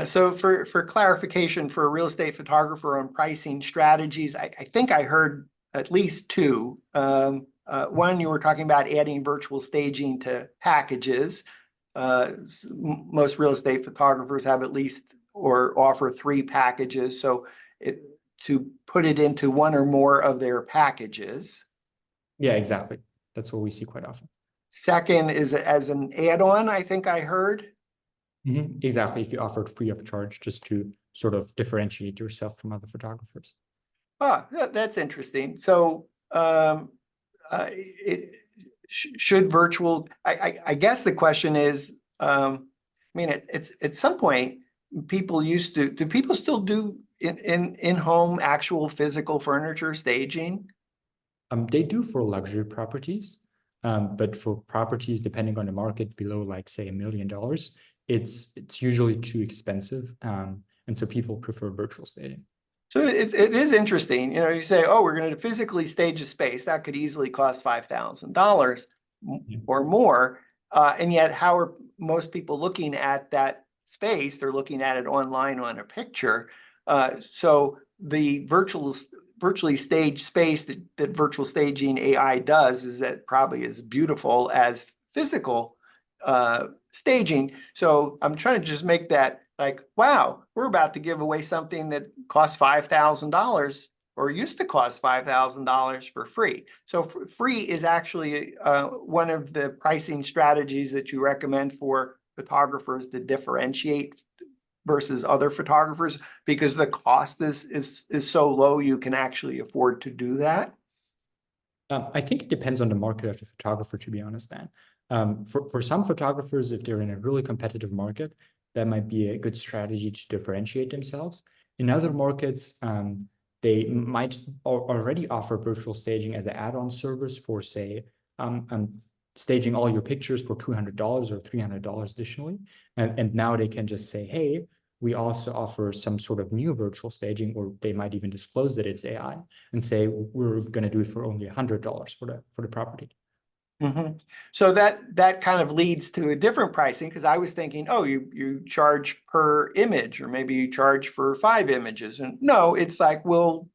So for clarification, for a real estate photographer on pricing strategies, I think I heard at least two. One, you were talking about adding virtual staging to packages. Most real estate photographers have at least or offer 3 packages. So to put it into one or more of their packages. Yeah, exactly. That's what we see quite often. Second is as an add-on, I think I heard. Exactly. If you offer it free of charge, just to sort of differentiate yourself from other photographers. That's interesting. So should virtual, I guess the question is, I mean, it's at some point, people used to, do people still do in-home actual physical furniture staging? They do for luxury properties, but for properties, depending on the market below, like say $1 million, it's usually too expensive. And so people prefer virtual staging. So it is interesting. You know, you say, oh, we're going to physically stage a space that could easily cost $5,000 or more. And yet, how are most people looking at that space? They're looking at it online on a picture. So the virtually staged space that virtual staging AI does is that probably as beautiful as physical staging. So I'm trying to just make that like, wow, we're about to give away something that costs $5,000 or used to cost $5,000 for free. So free is actually one of the pricing strategies that you recommend for photographers to differentiate versus other photographers, because the cost is so low you can actually afford to do that. I think it depends on the market of the photographer, to be honest, Dan. For some photographers, if they're in a really competitive market, that might be a good strategy to differentiate themselves. In other markets, they might already offer virtual staging as an add-on service for, say, staging all your pictures for $200 or $300 additionally. And now they can just say, hey, we also offer some sort of new virtual staging, or they might even disclose that it's AI and say, we're going to do it for only $100 for the property. So that kind of leads to a different pricing, because I was thinking, oh, you charge per image, or maybe you charge for 5 images. And no, it's like we'll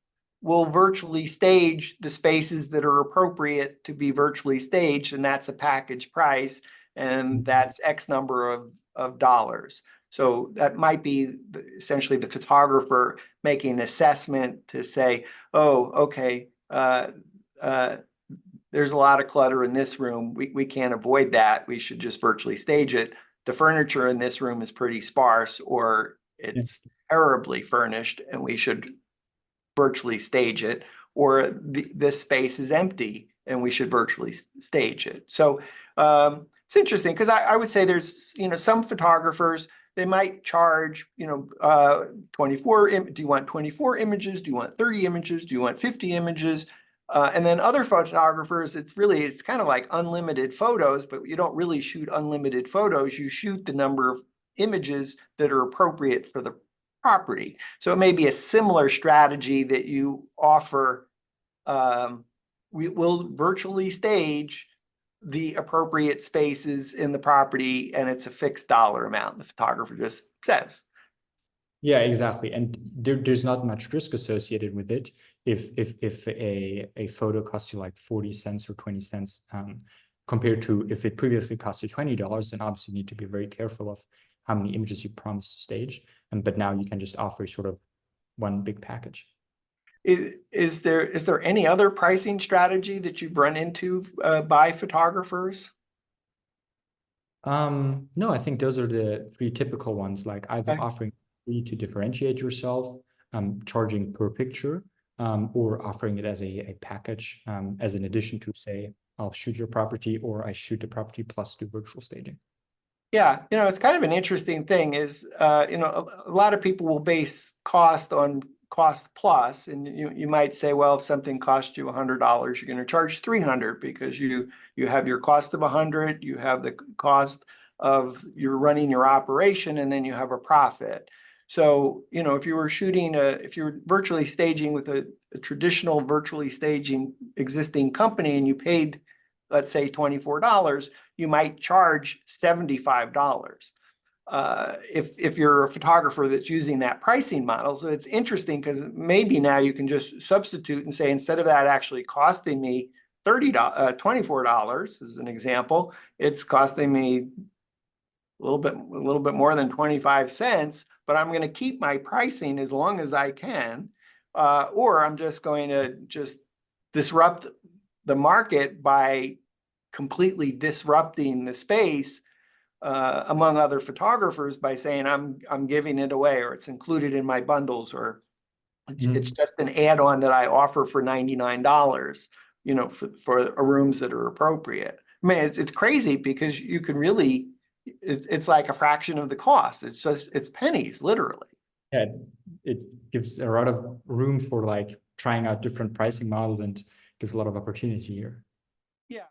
virtually stage the spaces that are appropriate to be virtually staged, and that's a package price, and that's X number of dollars. So that might be essentially the photographer making an assessment to say, oh, okay, there's a lot of clutter in this room. We can't avoid that. We should just virtually stage it. The furniture in this room is pretty sparse, or it's terribly furnished, and we should virtually stage it. Or this space is empty, and we should virtually stage it. So it's interesting, because I would say there's, some photographers, they might charge, 24. Do you want 24 images? Do you want 30 images? Do you want 50 images? And then other photographers, it's kind of like unlimited photos, but you don't really shoot unlimited photos. You shoot the number of images that are appropriate for the property. So it may be a similar strategy that you offer. We will virtually stage the appropriate spaces in the property, and it's a fixed dollar amount. The photographer just says. Yeah, exactly. And there's not much risk associated with it. If a photo costs you like 40 cents or 20 cents, compared to if it previously cost you $20, then obviously you need to be very careful of how many images you promise to stage. But now you can just offer sort of one big package. Is there any other pricing strategy that you've run into by photographers? No, I think those are the 3 typical ones, like either offering free to differentiate yourself, charging per picture, or offering it as a package, as an addition to, say, I'll shoot your property, or I shoot the property plus do virtual staging. Yeah, it's kind of an interesting thing is, a lot of people will base cost on cost plus, and you might say, well, if something costs you $100, you're going to charge $300 because you have your cost of $100, you have the cost of you're running your operation, and then you have a profit. So, if you were virtually staging with a traditional virtually staging existing company, and you paid, let's say, $24, you might charge $75. if you're a photographer that's using that pricing model. So it's interesting because maybe now you can just substitute and say, instead of that actually costing me $24 as an example, it's costing me a little bit more than 25 cents, but I'm going to keep my pricing as long as I can. Or I'm just going to just disrupt the market by completely disrupting the space among other photographers by saying I'm giving it away, or it's included in my bundles, or it's just an add-on that I offer for $99, you know, for rooms that are appropriate. I mean, it's crazy because you can really, it's like a fraction of the cost. It's pennies, literally. Yeah, it gives a lot of room for like trying out different pricing models and gives a lot of opportunity here. Yeah.